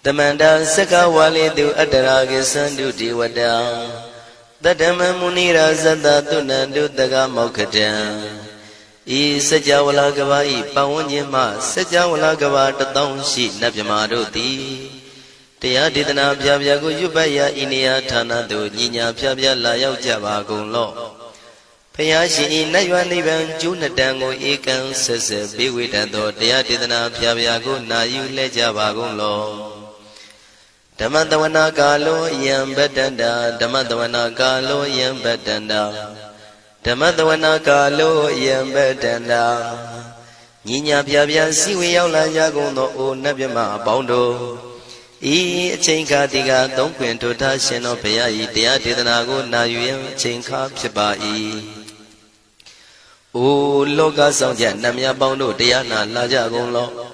Tamanda Saka Wali do Adaragi Sandu Diwada Tadama Munira Zada Tunandu Daga Mokatan E Sajawala Gavai Pawanyama Sajawala Gava Tatong Shi Nabyamaroti Tia Didana Pyago Yubaya Inia Tana do Nina Pyabya Layao Java Golo Payashi Nayanivan Junadango Ekan Sese Biwitado Tia Didana Pyago Nayu Lejava Golo Damadavana Galo Yam Bedanda Damadavana Galo Yam Bedanda Damadavana Galo Yam Bedanda Nina Pyabya Siwi Yaula Yagono O Nabyama Bondo E Chinka Diga Don't Quinto Tashino Payai Tia Didanago Nayu Chinka Pibai O Loga Sonja Namya Bondo Diana Laja Golo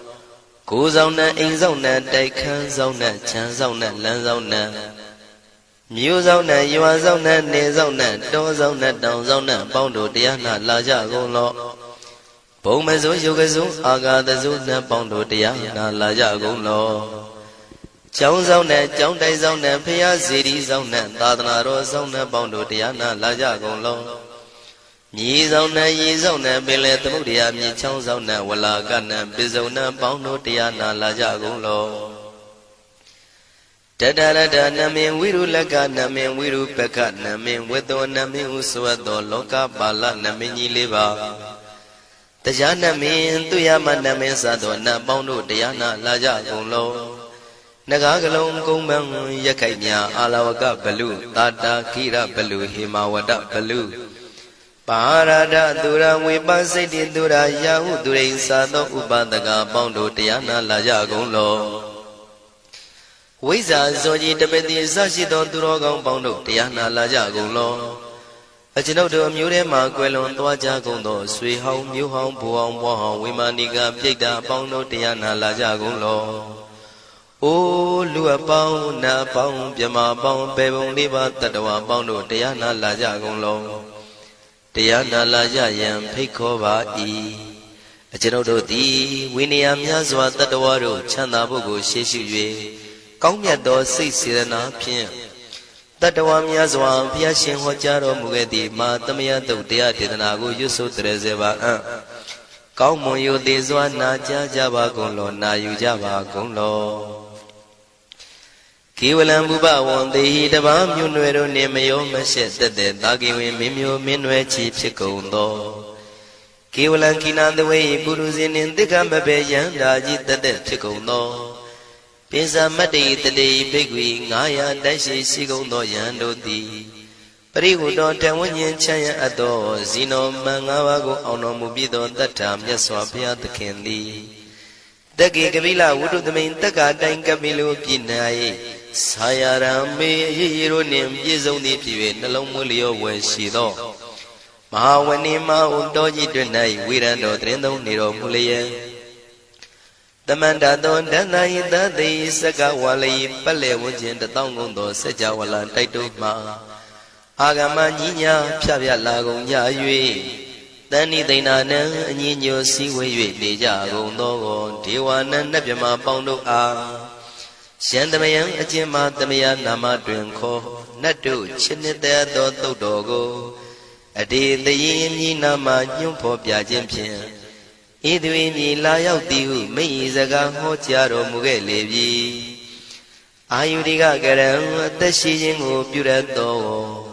Go Zona, In Zona, Dekan Zona, Chan Zona, Lan Zona Mu Zona, You are Zona, Ne Zona, Do Zona, Down Zona, Bondo Diana Laja Golo Bomazo Yogazu, Aga the Zuna, Bondo Diana Laja Golo Chow Zona, Chow Dai Zona, Pia City Zona, Tadana Zona, Bondo Diana Laja Golo Yi Zona, Yi Zona, Billet Mudia, Mi Chow Zona, Walla Gana, Bizona, Bondo Diana Laja Golo Tadada Namin Wiru Laga Namin Wiru Peka Namin Wedo Namin Uswado Loka Bala Namini Liva Tajana Min Tuyama Namin Sado Na Bondo Diana Laja Golo Nagagalong Gomang Yakanya Alawaka Balu Tata Kira Balu Himawada Balu Parada Dura Wipasiti Dura Yahu Durain Sado Ubadaga Bondo Diana Laja Golo Wiza Zoji Tabeti Sashidon Durogong Bondo Diana Laja Golo Ajinodo Murema Quelon Dwaja Gondo Sui Hong Mu Hong Buong Wahong Wimaniga Pjeda Bondo Diana Laja Golo O Lua Pong Na Pong Pyama Pong Bebong Liba Tatawa Bondo Diana Laja Golo Diana Laja Yam Pekova E Ajinodo Di Winiam Yazwa Tatawaro Chanda Bogo Sheshu Kaumyado Sisirana Pien Tatawam Yazwa Piashin Hojaro Mugedi Matamia Dodia Tidanago Yusu Trezeva Kaumoyo Dezwa Naja Java Golo Nayu Java Golo Kiwalam Buba one day the Bam Yunero Nemayo Mashet the Dagi Mimio Minwe Chief Chikondo Kiwalan Kina the way Buruzin in the Gambabe Yandaji the Chikondo Pisa Mati the day Bigwi Naya Dashi Sigondo Yandodi Periudo Tawanyan Chaya Ado Zino Mangawago Ono Mubido that time Yaswapia the Candy Dagi Gavila Wudu the main Taka Dankabilu Pinai Sayarame Hironim Yizoni Pive Nalomulio Weshido Mahawanima Undoji Dunai Wirando Trendo Niro Mulia The Mandadon Danai Dadi Saka Wali Pale Wujin the Tongundo Sajawala Taituma Agama Nina Pia Lago Yayue Dani Dinana Nino Siwe Dejago Nogo Tiwana Nabima Bondo A Shandamayan Ajima Damaya Nama Drinko Nadu Chinita Do Dogo Adi the Yim Nama Yumpo Piajimpian Idwini Layao Diu Meizaga Hotiaro Mugelevi Ayudiga Garam Tashijingo Purato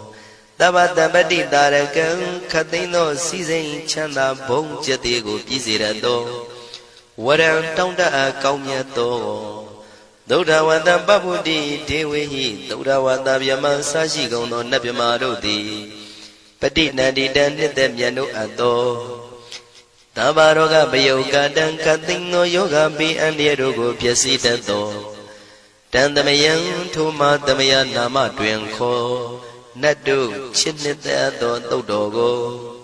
Tabata Badi Darakan Katino Season Chanda Bong Jatigo Pizirado Waram Tonda Kaumyato Dodawanda Babudi Dewi Dodawanda Yaman Sashi Gono Nabimarodi Padina di Dan Yano Ado Tabaroga Bayoga Dan Katino Yoga Bi and Yerogo Piasitato Dandamayan Tuma Damaya Nama Dwenko Nadu Chinita Don Dodogo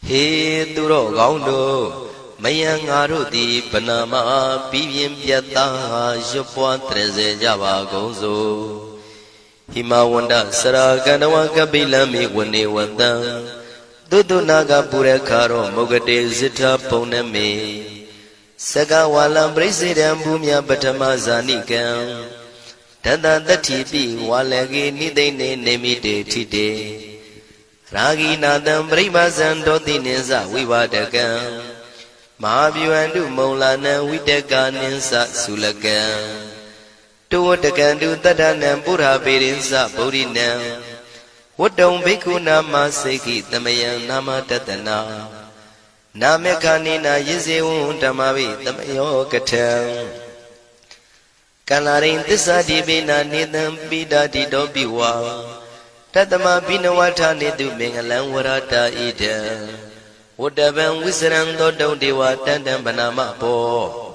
He Duro Gaundo Mayang Arudi Panama Pivim Piata Jopua Treze Java Gozo Himawanda Saraganawa Kabila Mi Wani Wanda Dudu Naga Purekaro Mogade Zita Poneme Saka walam presidam bumya patama zanikam Tata tatipi walagi nidene nemite tite Ragi nadam pribazan doti ninsa vivadakam Mahabhyuandu maulana vidaka ninsa sulakam Tuwatakandu tadanam pura pirinsa bodhinam Wadam bhikkhu nama seki tamayam nama tatana Namekanina yizewun tamavi tamayo katam Kalarin tisadibina nidam bidadi dobiwa Tatama binawata nidu mengalang warata ida Wadaban wisran dodong dewa tandam banama po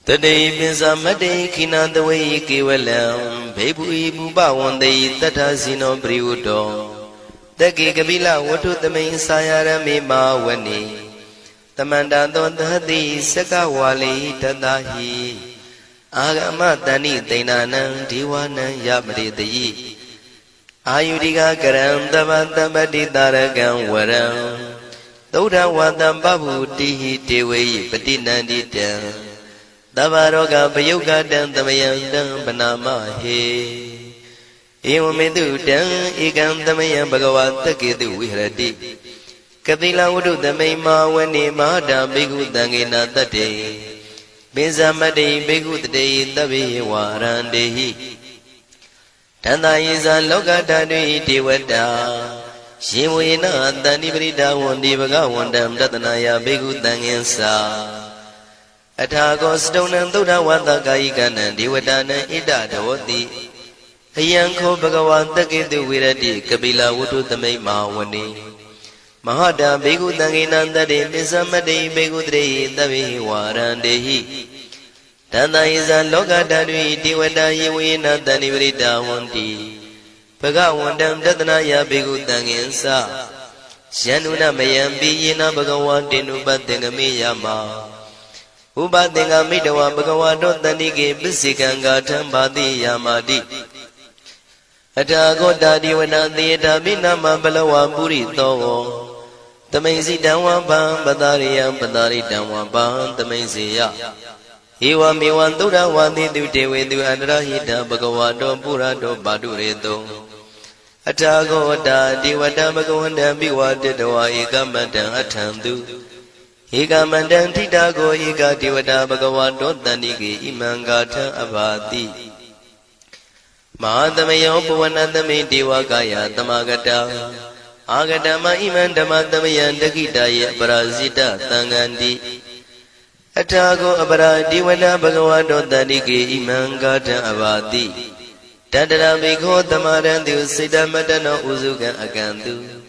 Today pinsa made kinandaway kiwalam Bebu ibu bawandai tata sino priudo Dagi kabila watu tamay sayarami mawani Tamanda don dati sakawali tatahi Agama tani tainanang diwanang yamritayi Ayudiga karam tabantabadi taragang waram Tauda watam babu tihi tewe patinandita Tabaroga payuga dan tamayang dan panama he Ewamedu dan ikam tamayang bhagavat takitu vihrati Katila wudu tamay mawani mahada bhikkhu tangena tate Binsamade bhikkhu tate tabi warandehi Tanda yisa loka tadui dewata Shivuyena tani prita wandi bhagavandam tatanaya bhikkhu tangensa Athago stonam tuda wata kayikanam dewatanam ida dawati Hayanko bhagavat takitu virati kapila wudu tamay mawani Mahada bhikkhu tangena tate binsamade bhikkhu tate tabi warandehi Tanda isa loka tadui dewata yivuyena tani prita wandi Bhagavandam tatanaya bhikkhu tangensa Syanuna mayampi yena bhagavatinu patengami yama Upatenga midawa bhagavato tanike pisikanga thambati yamati Athago tadiwana theta binama balawa puri togo Tamaisi damwa bham patariyam pataritamwa bham tamaisiya Ewa mewan tuda wati tu dewe tu andrahita bhagavato purato padureto Athago tadiwata bhagavandam biwadetawa ekamatang athantu Ekamandam titago eka devata bhagavato tanike imangatha abhati Mahadamayo puvanatame devakaya tamagata Agatama iman dhamatamayan dakitaya parasita tangandi Athago apara devata bhagavato tanike imangatha abhati Tadara bhikho tamarantu siddhamatano usukan akantu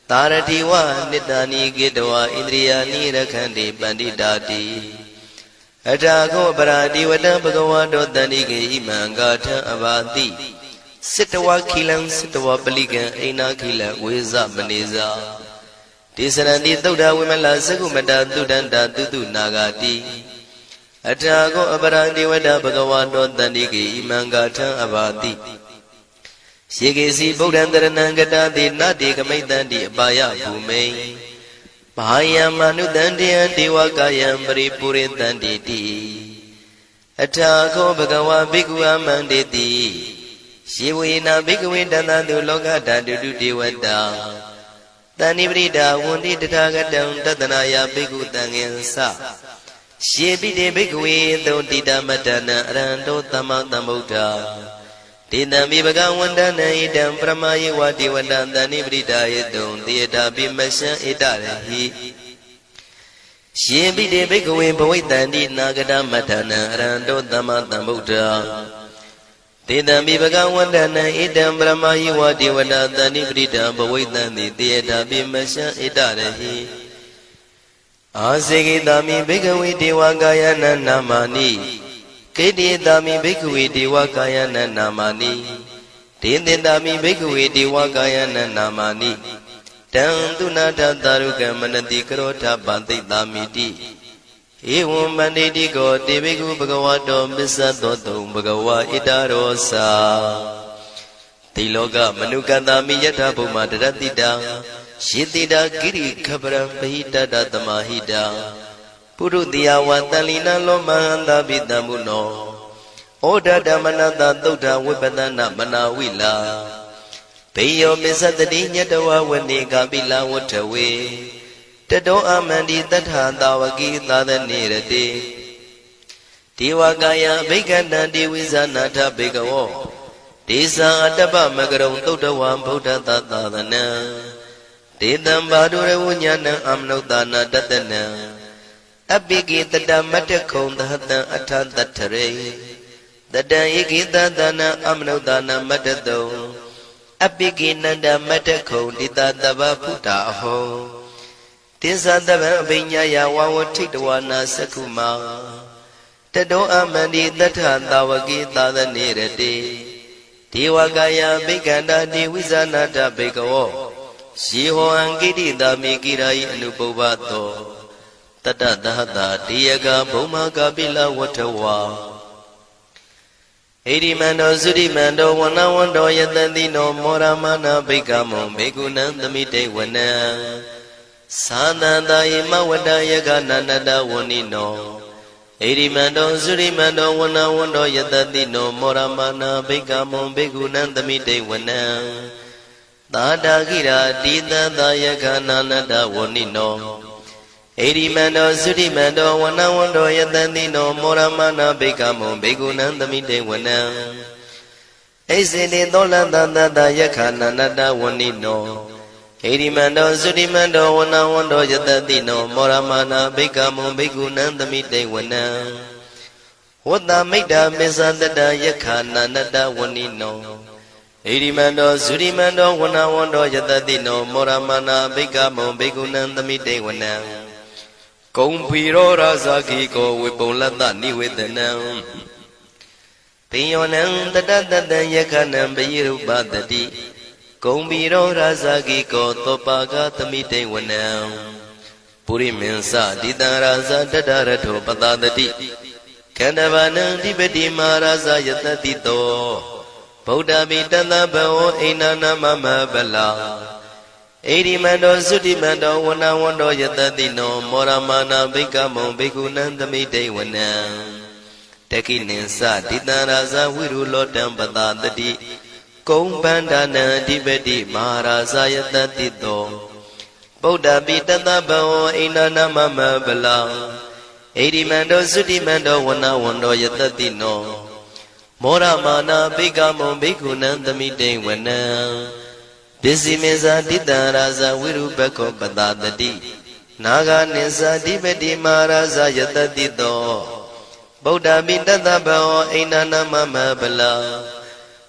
Taratiwa nitani gitawa indriyani rakhandi panditati Athago paradivata bhagavato tanike imangatha abhati Sittawa khilam sittawa palikan aina khila veza maneza Tisarandi tauda vimala sakumata tudanta tutu nagati Athago paradivata bhagavato tanike imangatha abhati Shikesi Bodhantaranangata Nati Kamaitanti Abaya Bhume Bahaya Manutantiyan Devakayam Paripuritanti Athago Bhagava Bhikkhu Amanditi Shivuyena Bhikkhu Tantantu Lokata Dudu Devata Tani Prita Wundi Tathagatam Tatanaya Bhikkhu Tangensa Shivite Bhikkhu Totita Matana Aranto Tamatambuddha Tidami bhagavandana idam pramaye vati vandantani pritayedum tiyata bimasya itarahi Shimbide bhikkhave bhavaitanti nagata matana aranto tamatambuddha Tidami bhagavandana idam pramaye vati vandantani prita bhavaitanti tiyata bimasya itarahi Asekitami bhikkhave devakayana namani Kedidami bhikkhave devakayana namani Tindindami bhikkhave devakayana namani Tantunata tarukam manati karota pantithamiti Evam manditi ko te bhikkhu bhagavato missadoto bhagava itarosa Tiloka manukatami yatha bhuma daratita Shitita kiri khaparam pahita tamahita ပုရုတိယဝတလီနလောမဟန္တာပိတံမုနောဩဒဓမ္မနတသုဒ္ဓဝိပဒနာမနာဝိလာဘေယောမစ္စတတိညတဝဝနေကပိလဝတ္ထဝေတတောအမန္တိတထသာဝကိသာသနေရတိဒေဝကာယဘိက္ခန္တံဒေဝိဇာနာထဘေကဝောဒေသံအတ္တပမကရုံသုဒ္ဓဝံဗုဒ္ဓသာသနံဒေတံဘာဒုရဝဉ္ဉဏံအမနုဿာနာတတနံအပိကိတတမတ္တခုံသဟတံအထတထရေတတံဧကိတသနံအမနုဿာနာမတ္တတုံအပိကိနန္ဒမတ္တခုံတိတတဗ္ဗဖုတာအဟောတိသတဗံအဘိညာယဝဝထိတဝနာသက္ခုမာတတောအမန္တိတထသာဝကိသာသနေရတိဒေဝကာယဘိက္ခန္တာဒေဝိဇာနာတဘေကဝောယေဟောအံကိတိတာမေကိရာယိအနုပုဗ္ဗသောတတသဟတာတေယကဘုံမကပိလဝတ္ထဝါဣရိမန္တောသုရိမန္တောဝနဝန္တောယတတိနောမောရမနာဘိက္ခမောဘေကုဏံသမိတေဝနံသာသန္တာယမဝတ္တယကနန္တဝနိနောဣရိမန္တောသုရိမန္တောဝနဝန္တောယတတိနောမောရမနာဘိက္ခမောဘေကုဏံသမိတေဝနံသာတာခိရာတိတသာယကနာနတဝနိနောဣရိမန္တောသုရိမန္တောဝနဝန္တောယတတိနောမောရမနာဘိက္ခမောဘေကုဏံသမိတေဝနံဣစေတိသောလတသတယခာနာနတဝနိနောဣရိမန္တောသုရိမန္တောဝနဝန္တောယတတိနောမောရမနာဘိက္ခမောဘေကုဏံသမိတေဝနံဝတ္တမိတ္တာမေသတတယခာနာနတဝနိနောဣရိမန္တောသုရိမန္တောဝနဝန္တောယတတိနောမောရမနာဘိက္ခမောဘေကုဏံသမိတေဝနံကုံဖီရောရာဇာခိကောဝေပုံလတ္တနိဝေဒနံပိယောနံတတတတံယခနံပယိရုပတတိကုံဖီရောရာဇာခိကောသောပါကသမိတေဝနံပုရိမင်းစတိတံရာဇာတတရထောပတတတိခန္ဓဗာနံဓိပတိမာရာဇာယတတိတောဗုဒ္ဓမိတသဗ္ဗဝဣန္ဒနာမမဗလာဣရိမန္တောသုတိမန္တောဝနဝန္တောယတတိနောမောရမနာဘိက္ခမောဘေကုဏံသမိတေဝနံတခိနိသတိတံရာဇဝိရုလောတံပတတတိကုံပန္ဒနံအဓိပတိမဟာရာဇယတတိတောဗုဒ္ဓပိတသဗ္ဗဝဣန္ဒနာမမဗလာဣရိမန္တောသုတိမန္တောဝနဝန္တောယတတိနောမောရမနာဘိက္ခမောဘေကုဏံသမိတေဝနံပစ္စည်းမေဇာတိတံရာဇဝိရုပခောပတတတိနာဂာနိသဓိပတိမဟာရာဇယတတိတောဗုဒ္ဓပိတသဗ္ဗဝဣန္ဒနာမမဗလာ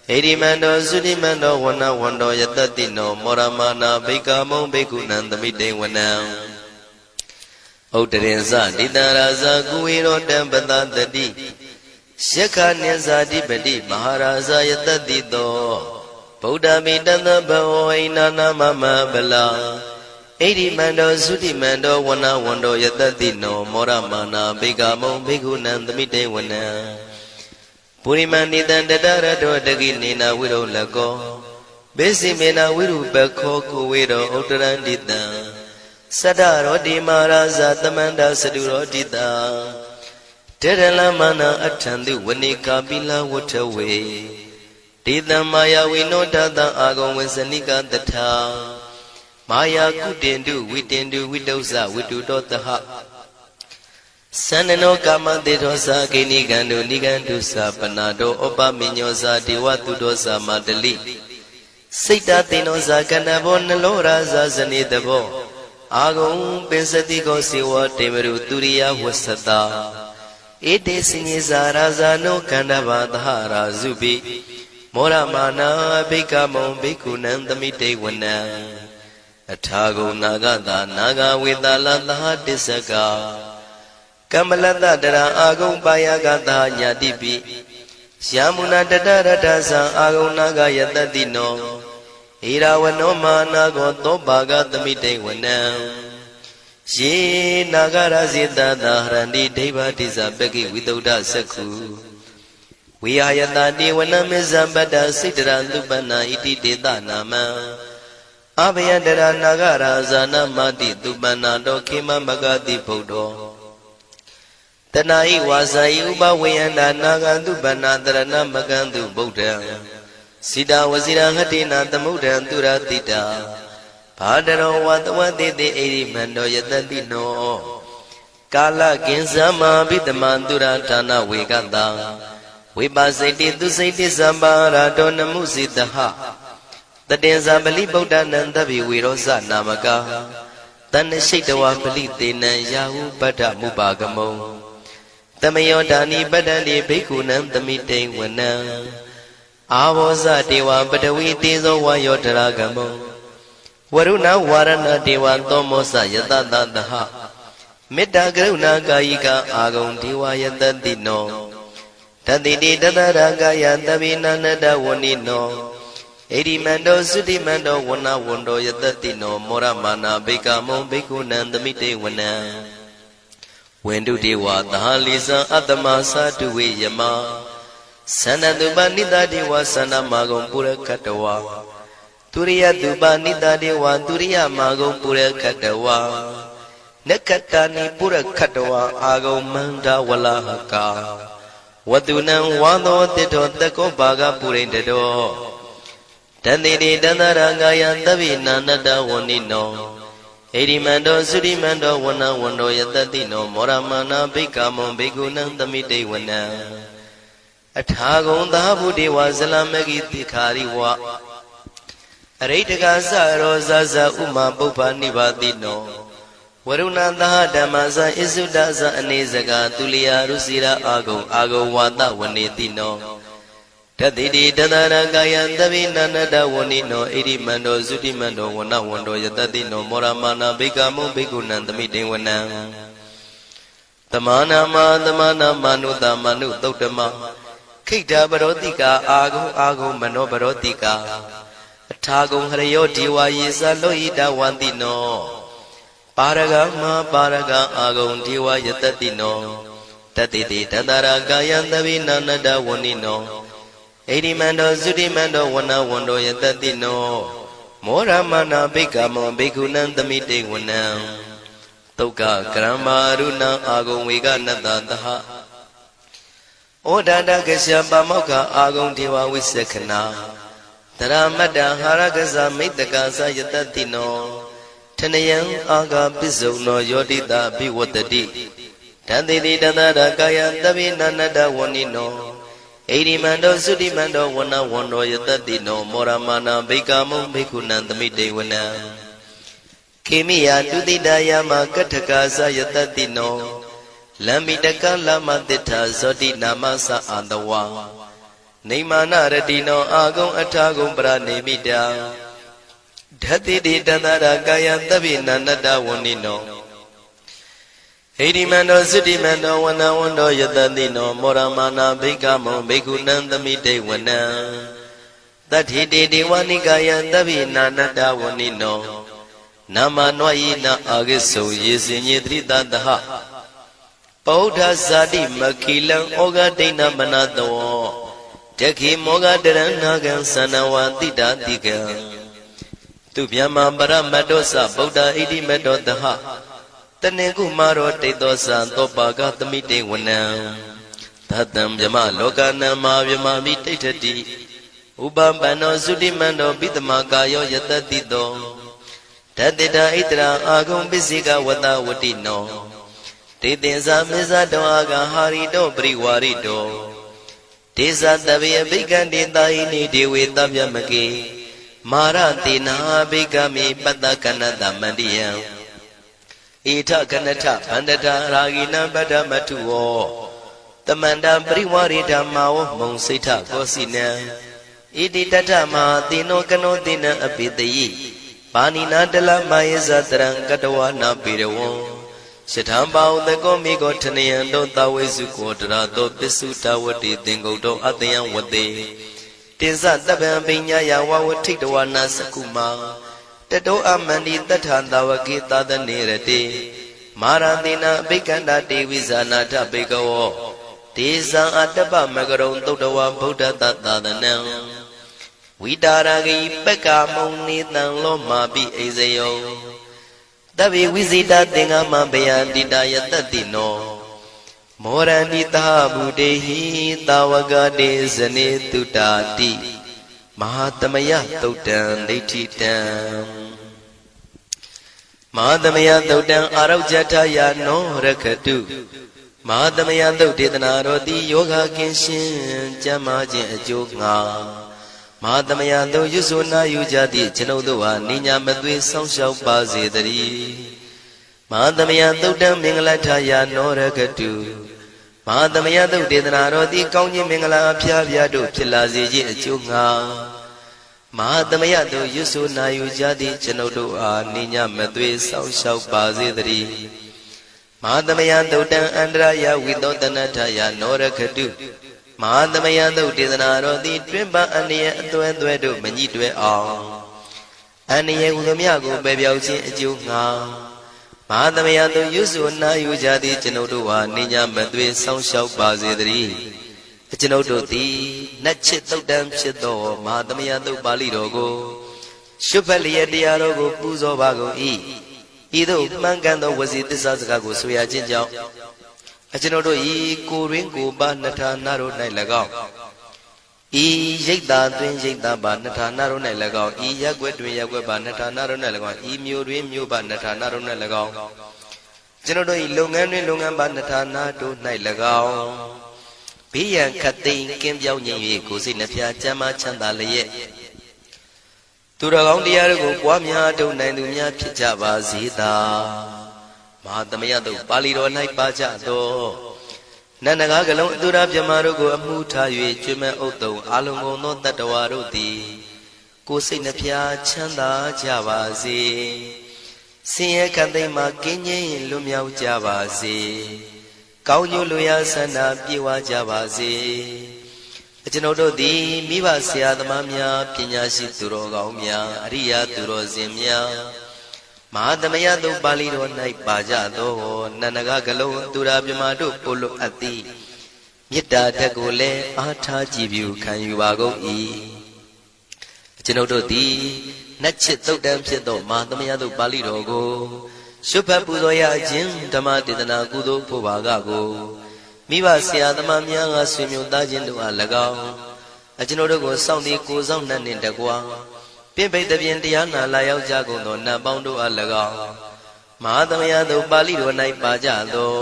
ဣရိမန္တောသုရိမန္တောဝနဝန္တောယတတိနောမောရမနာဘိက္ခမောဘေကုဏံသမိတေဝနံဥဒ္ဒရင်ဇတိတံရာဇကုဝေရောတံပတတတိယက္ခနိသဓိပတိမဟာရာဇယတတိတောဗုဒ္ဓမိတသဗ္ဗဝဣန္ဒနာမမဗလာဣရိမန္တောသုတိမန္တောဝနဝန္တောယတတိနောမောရမနာဘိက္ခမောဘေကုဏံသမိတေဝနံပုရိမန္တိတံတတရတောတကိနေနဝိရုလကောဘေစီမေနဝိရုပခောကုဝေရောဥတ္တရန္တိတံသတ္တရောတိမာရာဇသမန္တသတုရောတိတံတေရလမနာအထံတိဝနိကာပိလဝတ္ထဝေဒေတံမာယဝိနောတတံအာဂုံဝေစနိကတထာမာယာကုတင်တုဝိတင်တုဝိတုဇဝိတုတောတဟသန္နနောကာမတေသောသာကိနိကံတုနိကံတုသာပနာတောဩပမိညောသာဒေဝတုတောသာမတလိစိတ်တသိနောသာကဏဘောနလောရာဇာဇနိတဘောအာဂုံပင်စတိကောစေဝတေမရုသူရိယဝဆတာဧတေစဉ္ဇာရာဇာနောကန္တဘာသဟရာဇုပိမောရမနာဘိက္ခမောဘေကုဏံသမိတေဝနံအထာဂုံနာဂတာနာဂဝေတာလသဟတစ္စကကမ္မလတတရာအာဂုံပါယကတာညာတိပိယာမုနာတတရတသံအာဂုံနာဂယတတိနောဣရာဝနောမာနာကောသောပါကသမိတေဝနံယေနာဂရဇိတသာဟရန္တိဒိဗ္ဗတိဇပကိဝိတုဒ္ဓသက္ခုဝိဟာယတတိဝနမေဇံပတ္တစိတ္တရသုပနာဣတိတေသနာမံအဘယတရနာဂရာဇာနမတိသုပနာတောခေမမဂတိဗုဒ္ဓော တဏှာဤဝါစာဤဥပဝေယန္တာနာဂန္တုပဏတရဏမကန္တုဗုဒ္ဓံစိတဝစီရဟတိနာသမုဒ္ဒံသူရတိတာဘာတရောဝတဝတိတိဣရိမန္တောယတတိနောကာလကင်္စမဘိတမန္တုရဌာနဝေကတံဝိပါစိတိသူစိတိသံပါရာတောနမှုစိတဟတတေဇာပလိဗုဒ္ဓနံတဗိဝေရောဇနာမကာတဏ္ဏရှိတဝပလိတေနံယာဟုပတ္ထမုပါကမုံတမယောဒာနိပတ္တန္တိဘိက္ခုနံသမိတိဝနံအာဘောဇတေဝပတဝီတေဇောဝါယောတရာကမုံဝရုဏဝါရဏတေဝသောမောဇယတတတဟမေတ္တာကရုဏာကာယိကအာဂုံဒေဝယတတိနောတတိတိတတရာကာယတဗိနန္တဝဏိနောဣရိမန္တောသုတိမန္တောဝဏဝန္တောယတတိနောမောရမာနာဘိက္ခမုံဘိက္ခုနံသမိတေဝနံဝန္တုတေဝသာလိဇံအတ္တမသာတုဝေယမသန္တတုပနိတတေဝသန္တမာဂုံပုရခတဝါသူရိယတုပနိတတေဝသူရိယမာဂုံပုရခတဝါနက္ခတာနိပုရခတဝါအာဂုံမန္တဝလဟကာဝတုနံဝါသောတိတောတကောဘာဂပုရိန္တတောတတိတိတန္တရာကာယသဗ္ဗိနာနတဝဏိနောဣရိမန္တောသုရိမန္တောဝဏဝန္တောယတတိနောမောရမနာဘိက္ခမုံဘိက္ခုနံသမိတေဝနံအထာဂုံသာဗုဒေဝဇလမဂိတိခာရိဝအရိတကသရောဇဇဥမာပုပ္ပနိဗ္ဗာတိနောဝရုဏသဟဓမ္မဇဣစုဒဇအနေစကာသူလျာရုစီရာအာဂုံဝါဒဝနေတိနောတတိတိတတရကာယသဗ္ဗိနန္တဝဏိနောဣရိမန္တောသုတိမန္တောဝဏဝန္တောယတတိနောမောရမာနာဘိက္ခမုံဘိက္ခုနံသမိတေဝနံသမာနာမနုတမနုသုတ်တမခိတ္တပရောတိကာအာဂုံမနောပရောတိကာအထာဂုံဟရယောဒေဝယေသလောဟိတဝန္တိနောပါရဂမပါရဂအာဂုံဒေဝယတတိနောတတိတိတတရာကာယသဗ္ဗိနန္တဝဏိနောဣရိမန္တောသုတိမန္တောဝဏဝန္တောယတတိနောမောရမနာဘိက္ခမုံဘိက္ခုနံသမိတေဝနံသုက္ကကရမရုဏအာဂုံဝေကနတသဟဩဒန္တကရှပါမောက္ခအာဂုံဒေဝဝိသက္ခနာတရမတ္တဟာရကဇမိတ္တကာသယတတိနောထနယံအာဂပစ္စုံနောယောတိတာဘိဝတ္တိတန္တိတိတတရကာယသဗ္ဗိနန္တဝဏိနောဣရိမန္တောသုတိမန္တောဝဏဝန္တောယတတိနောမောရမာနာဘိက္ခမုံဘိက္ခုနံသမိတေဝနံခေမိယတုတိတယမကထကာသယတတိနောလမ္မိတကလမတိထာဇောတိနာမသအာတဝါနေမာနရတိနောအာဂုံအထာဂုံပရနေမိတာဓတိတိတန္တရာကာယသဗ္ဗိနန္တဝဏိနောဣရိမန္တောသုတိမန္တောဝဏဝန္တောယတတိနောမောရမာနာဘိက္ခမုံဘိက္ခုနံသမိတေဝနံတတိတိဒေဝနိကာယသဗ္ဗိနာနတဝဏိနောနာမနောယိနာအာဂိစုံယေစင်ညေတိတတဟဗုဒ္ဓဇာတိမခိလံဩဃဒိဏမနတောတခိမောဃတရဏကံသနဝတိတာတိကံသူဗျမပရမတ္တောသဗုဒ္ဓဣတိမတ္တောတဟတနေကုမာရောတိတောသံသောပါကသမိတေဝနံသတ္တံဗျမလောကနံမာဗျမမိတိဋ္ဌတိဥပပန္နောသုတိမန္တောပိတမကာယောယတတိတောတတ္တဣတရာအာဂုံပစ္စိကဝတဝတိနောတေသင်္ဇာမေဇတောအာဂဟာရိတောပရိဝါရိတောဒေဇတဗေဘိက္ခန္တေတာဟိနိဒေဝေတဗျမကေမာရတေနာဘိက္ခမေပတ္တကနတမန္တိယံဣထကနထဗန္တထရာဂိနံပတ္တမထုဝောတမန္တပရိဝါရိဓမ္မာဝမုံစိဋ္ဌကောစီနံဣတိတထမဟာတိနောကနောတိနံအပိတယိပါဏိနာတလမယေဇတရံကတဝနာပေရဝံယထံပါဥတကောမိကောထနယံတောသဝေစုကောတရာတောပစ္စုတဝတိသင်္ကုတ်တောအတယံဝတေတင်္စတပံပိညာယဝဝထိတဝနာစကုမာတတောအမန္တိတထံတဝကေသာသနေရတေမာရတိနာအဘိက္ခန္တာတေဝိဇာနာထဘေကဝောဒေဇံအတ္တပမကရုံသုတ်တဝဗုဒ္ဓတသာသနံဝိတာရဂိပက္ကာမုံနေတံလောမာပိအိဇယောတဗ္ဗေဝိဇိတသင်္ဃမဘယန္တိတယတတိနော မောရဏိတာဗုတေဟိတာဝကတေဇနေတုတာတိမဟာသမယသုတ်တံဒိဋ္ဌိတံမဟာသမယသုတ်တံအာရောဇထယာနောရခတုမဟာသမယသုတ်ဒေသနာတော်သည်ယောဂကင်းရှင်းကျမ်းမာခြင်းအကျိုးငှာမဟာသမယသုတ်ရွဆိုနာယူကြသည့်ကျွန်ုပ်တို့ဟာနိညာမသွေဆောင်းလျှောက်ပါစေတည်းမဟာသမယသုတ်တံမင်္ဂလထယာနောရခတုမဟာသမယသုတ်ဒေသနာတော်သည်ကောင်းခြင်းမင်္ဂလာအဖျားဖျားတို့ဖြစ်လာစေခြင်းအကျိုးငှာမဟာသမယသုတ်ရွဆိုနာယူကြသည့်ကျွန်ုပ်တို့အားနိညာမသွေဆောင်းလျှောက်ပါစေတည်းမဟာသမယသုတ်တံအန္တရာယဝိသောတနထယာနောရခတုမဟာသမယသုတ်ဒေသနာတော်သည်တွင်ပအန္တရာယ်အသွဲသွဲတို့မညှိတွဲအောင်အန္တရာယ်ဟူသည်များကိုပယ်ပြောက်ခြင်းအကျိုးငှာမဟာသမယသုတ်ရွဆိုနာယူကြသည့်ကျွန်ုပ်တို့ဟာနိညာမသွေဆောင်းလျှောက်ပါစေတည်းကျွန်ုပ်တို့သည်နတ်ချစ်သုတ်တံဖြစ်သောမဟာသမယသုတ်ပါဠိတော်ကိုရှုဖတ်လျက်တရားတော်ကိုပူဇော်ပါကုန်၏ဤသို့မှန်ကန်သောဝစီသစ္စာစကားကိုဆိုရခြင်းကြောင့်ကျွန်ုပ်တို့ဤကိုရင်းကိုပါနှထာနာတို့၌၎င်းဤရိတ်တာတွင်ရိတ်တာပါနှထာနာတို့၌၎င်းဤရက်ွက်တွင်ရက်ွက်ပါနှထာနာတို့၌၎င်းဤမြို့တွင်မြို့ပါနှထာနာတို့၌၎င်းကျွန်ုပ်တို့ဤလုပ်ငန်းတွင်လုပ်ငန်းပါနှထာနာတို့၌၎င်းဘေးရန်ခတ်သိမ်းကင်းပြောင်းခြင်း၍ကိုယ်စိတ်နှဖျားချမ်းသာချမ်းသာလျက်သူတော်ကောင်းတရားတို့ကိုပွားများထုတ်နိုင်သူများဖြစ်ကြပါစေသာမဟာသမယသုတ်ပါဠိတော်၌ပါကြသောနန္ဒကားကလုံးအတုရပြမတို့ကိုအမှုထား၍ကျွမ်းမဲ့ဥတုံအာလုံကုန်သောတတ္တဝါတို့သည်ကိုယ်စိတ်နှဖျားချမ်းသာကြပါစေဆင်းရဲခတ်သိမ်းမှကင်းငြိမ်းလွတ်မြောက်ကြပါစေကောင်းကျိုးလိုရာဆန္ဒပြေဝကြပါစေကျွန်ုပ်တို့သည်မိဘဆရာသမားများပညာရှိသူတော်ကောင်းများအရိယာသူတော်စင်များမဟာသမယသုတ်ပါဠိတော်၌ပါကြသောနန္ဒကကလုံးသူရာပြမတို့ပို့လို့အပ်သည်မေတ္တာဓာတ်ကိုလည်းအားထားကြည်ပြုခံယူပါကုန်၏ကျွန်ုပ်တို့သည်နတ်ချစ်သုတ်တံဖြစ်သောမဟာသမယသုတ်ပါဠိတော်ကိုရှုဖတ်ပူဇော်ရခြင်းဓမ္မဒေသနာကုသိုလ်ဖို့ပါကကိုမိဘဆရာသမားများကဆွေမျိုးသားချင်းတို့အား၎င်းကျွန်ုပ်တို့ကိုစောင့်တည်ကိုစောင့်နှံ့နှင့်တကွာပြင့်ပိတ်သဖြင့်တရားနာလာရောက်ကြကုန်သောနတ်ပေါင်းတို့အား၎င်းမဟာသမယသုတ်ပါဠိတော်၌ပါကြသော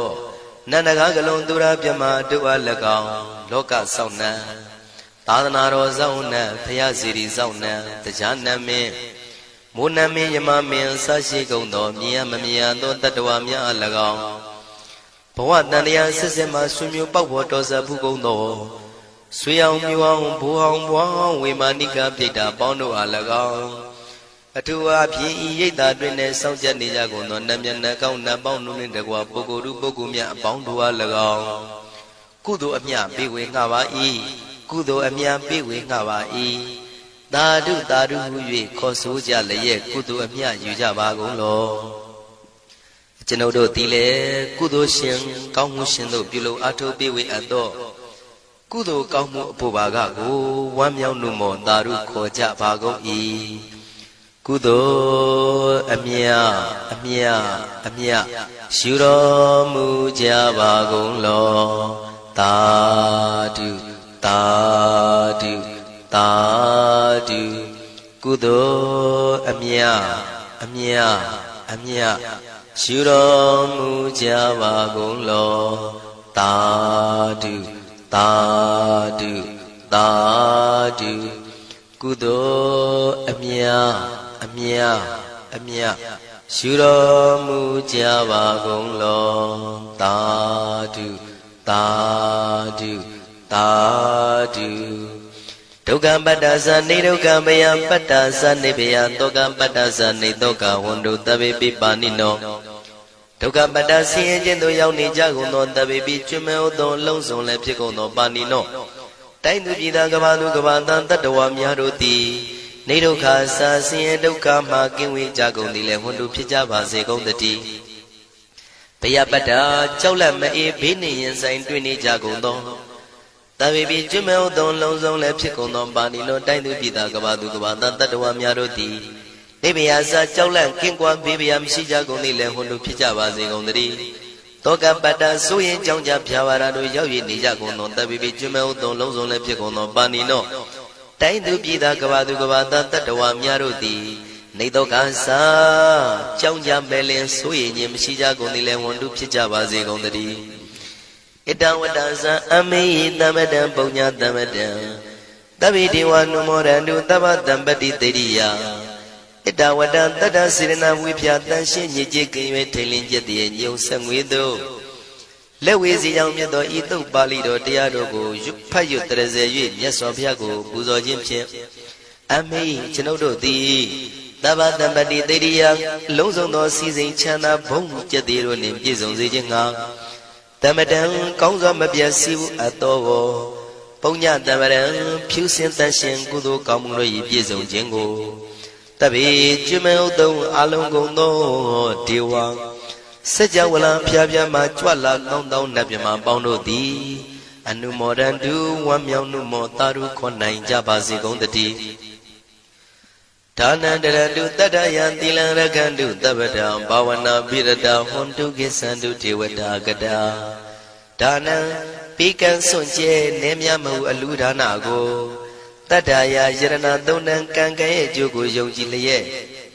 နန္ဒကားကလုံးသူရာပြမတို့အား၎င်းလောကဆောင်နှံသာသနာတော်ဆောင်နှံဘုရားစီရီဆောင်နှံတရားနတ်မင်းမိုးနတ်မင်းယမမင်းဆရှိကုန်သောမြင်ရမမြင်ရသောတတ္တဝါများအား၎င်းဘဝတန်တရားစစ်စစ်မှဆွေမျိုးပေါက်ဖို့တော်စပ်ဘူးကုန်သောဆွေအောင်မျိုးအောင်ဘိုးအောင်ဘွားအောင်ဝေမာနိကပြိတ္တာပေါင်းတို့အား၎င်းအထူးအားဖြင့်ဤရိတ်တာတွင်နဲ့စောင့်ကြနေကြကုန်သောနတ်မြတ်နတ်ကောင်းနတ်ပေါင်းတို့နှင့်တကွာပုဂ္ဂိုလ်တို့ပုဂ္ဂိုလ်များအပေါင်းတို့အား၎င်းကုသိုလ်အမြပေးဝေငှပါ၏ကုသိုလ်အမြပေးဝေငှပါ၏သာဓုသာဓုဟု၍ခေါ်ဆိုကြလျက်ကုသိုလ်အမြယူကြပါကုန်လောကျွန်ုပ်တို့သည်လည်းကုသိုလ်ရှင်ကောင်းမှုရှင်တို့ပြုလို့အထောက်ပေးဝေအပ်သောကုသိုလ်ကောင်းမှုအဖို့ပါကကိုဝမ်းမြောက်နှုမောသာဓုခေါ်ကြပါကုန်၏ကုသိုလ်အမြအမြအမြယူတော်မူကြပါကုန်လောသာဓုသာဓုသာဓုကုသိုလ်အမြအမြအမြယူတော်မူကြပါကုန်လောသာဓုသာဓုသာဓုကုသိုလ်အမြအမြအမြယူတော်မူကြပါကုန်လောသာဓုသာဓုသာဓုဒုက္ခပတ္တသနေဒုက္ခမယပတ္တသနေဘယတောကပတ္တသနေတောကဝန္တုတဗေပိပါဏိနောဒုက္ခပတ္တဆင်းရဲခြင်းသို့ရောက်နေကြကုန်သောတဗေပိကျွမဲဥသောလုံးစုံလည်းဖြစ်ကုန်သောပါဏိနောတိုင်းသူပြည်သားကဘာသူကဘာတန်တတ္တဝါများတို့သည်နေဒုက္ခစာဆင်းရဲဒုက္ခမှကင်းဝေးကြကုန်သည်လည်းဝန္တုဖြစ်ကြပါစေကုန်တည်းဘယပတ္တကြောက်လန့်မအေးဘေးနှင့်ရင်ဆိုင်တွေ့နေကြကုန်သောတဗေပိကျွမဲဥသောလုံးစုံလည်းဖြစ်ကုန်သောပါဏိနောတိုင်းသူပြည်သားကဘာသူကဘာတန်တတ္တဝါများတို့သည်နေဘယစာကြောက်လန့်ကင်းကွာဘေးဘယမရှိကြကုန်သည်လည်းဝန္တုဖြစ်ကြပါစေကုန်တည်း တောကပတ္တဆိုရင်ကြောင့်ကြဖြာဝါရတို့ရောက်ရနေကြကုန်သောတပိပိကျွမဲဥသောလုံးစုံလည်းဖြစ်ကုန်သောပါဏိနောတိုင်းသူပြည်သားကဘာသူကဘာသားတတ္တဝါများတို့သည်နေတော့ကစားကြောင့်ကြမဲ့လင်ဆိုရင်ခြင်းမရှိကြကုန်သည်လည်းဝန်တုဖြစ်ကြပါစေကုန်သတည်းဣတဝတ္တဇံအမေဟိသမတံပုံညာသမတံတဗ္ဗေဒေဝနုမောရန္တုသဗ္ဗတံပတိတေရိယဣတဝတ္တတတ္တစေရနာဝိဖြာတန်ရှင်းညစ်ကြေးကင်၍ထိန်လင်းကျက်တည်းညုံဆက်ငွေသို့လက်ဝေစီကြောင့်မြတ်သောဤသုတ်ပါဠိတော်တရားတို့ကိုဖတ်ရွတ်တရစေ၍မြတ်စွာဘုရားကိုပူဇော်ခြင်းဖြင့်အမေကျွန်ုပ်တို့သည်သဗ္ဗတံပတိတေရိယလုံးစုံသောစီစဉ်ချမ်းသာဘုံကျက်သေးတို့နှင့်ပြည့်စုံစေခြင်းငှာတမတံကောင်းစွာမပြတ်စီဘူးအတော်ကိုပုံညတမရံဖြူစင်တန်ရှင်ကုသိုလ်ကောင်းမှုတို့၏ပြည့်စုံခြင်းကိုတပိကျွမဲဥတုံအလုံးကုန်သောဒေဝစัจ java လံဖျားဖျားမှကြွလာကောင်းသောနတ်မြမပေါင်းတို့သည်အနုမောဒန္တုဝမ်းမြောက်နှုမောတာရုခွန်နိုင်ကြပါစေကုန်တည်းဒါနန္တရတုတတ္တယံသီလံရခန္တုတပ္ပတံဘာဝနာပိရတဟွန်တုကိသန္တုဒေဝတာကတာဒါနံပိကံစွန့်ကျဲနေမြမဟုအလူဒါနကိုတတ္တယာယရဏသုံးနံကံကံရဲ့အကျိုးကိုယုံကြည်လျက်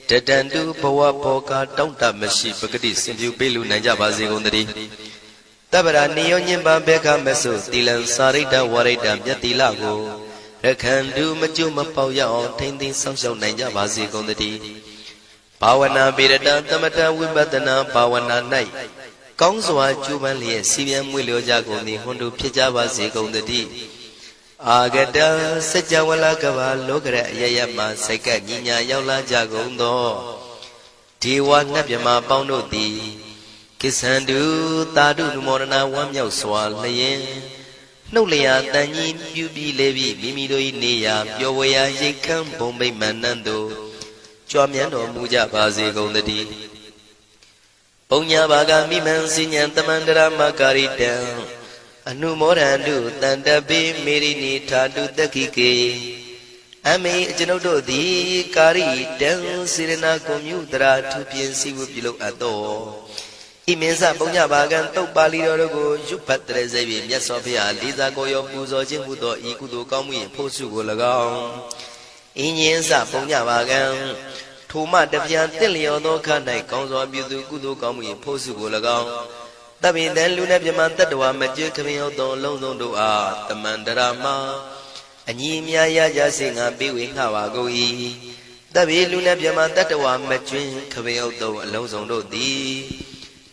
တတန္တုဘဝဘောကတောင့်တမရှိပဂတိစင်ပြုပေးလူနိုင်ကြပါစေကုန်တည်းတပ္ပရာနိယောညင်ပံဘေခမဆုသီလံစာရိတ္တဝရိတ္တမြတ်တိလကိုရခန္တုမကျွမပေါရအောင်ထိမ့်သိမ်းဆောင်ရှောက်နိုင်ကြပါစေကုန်တည်းဘာဝနာပိရတသမထဝိပဿနာဘာဝနာ၌ကောင်းစွာကျူးပန်းလျက်စီပြန်မွေလျောကြကုန်သည်ဟွန်တို့ဖြစ်ကြပါစေကုန်တည်းအာဂတစัจ java လကဘာလောကရအယယမှစိတ်ကညီညာရောက်လာကြကုန်သောဒေဝနတ်မြမပေါင်းတို့သည်ကိသန္တုသာဓုနုမောဒနာဝမ်းမြောက်စွာလျင်နှုတ်လျာတန်ကြီးပြုပြီးလေပြီးမိမိတို့၏နေရာပျော်ဝေရာရိတ်ခမ်းဘုံမိတ်မန္တန်တို့ကြွမြန်းတော်မူကြပါစေကုန်တည်းပုံညာဘာဂမိမံစိညာတမန္တရမကာရိတံအနုမောဒန္တုတန္တပိမေရိနိထာတုတက္ခိကေအမေကျွန်ုပ်တို့သည်ကာရိတံစေရနာကွန်မြူတရာထူပြင်းစီဝပြုလုပ်အပ်သောဣမင်းစပုံညဘာကံတုတ်ပါဠိတော်တို့ကိုရွတ်ဖတ်တရစေပြီးမြတ်စွာဘုရားလေးစားကိုရောပူဇော်ခြင်းမှုသောဤကုသိုလ်ကောင်းမှု၏ဖို့စုကို၎င်းအင်းရင်စပုံညဘာကံထိုမှတပြန်တင့်လျော်သောခါ၌ကောင်းစွာပြုသူကုသိုလ်ကောင်းမှု၏ဖို့စုကို၎င်းတပိတံလူနဲ့မြမတတ္တဝါမကျွခမင်းရောက်သောလုံးစုံတို့အားတမန္တရာမအညီအမြရကြစေငါပေးဝေငှပါကုန်၏တပိလူနဲ့မြမတတ္တဝါမကျွခမင်းရောက်သောအလုံးစုံတို့သည်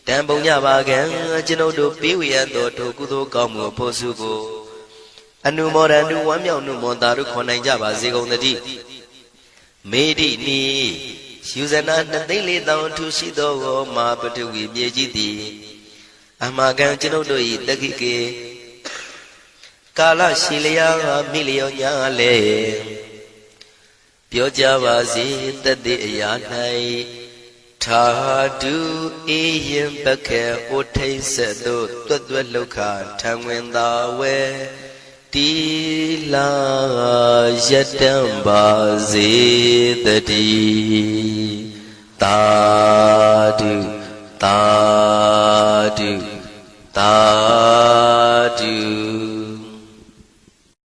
တံပုံညပါကံကျွန်ုပ်တို့ပေးဝေရသောထိုကုသိုလ်ကောင်းမှုဖို့စုကိုအနုမောဒန္တုဝမ်းမြောက်နှုမောတာတို့ခွန်နိုင်ကြပါစေကုန်သတည်းမေတိနီယူဇနာ2,400,000ထူရှိသောမာပတုဝီမြေကြီးသည်အမကံကျွန်ုပ်တို့၏တက္ခိကေကာလရှိလျာမိလျောညာလေပြောကြပါစေတတ်တဲ့အရာ၌ထာတုအေယံပခေဩထိတ်ဆက်တို့တွတ်တွတ်လောက်ခထံဝင်သာဝဲတီလာယတံပါစေတည်းသာဓုသာဓုသာဓု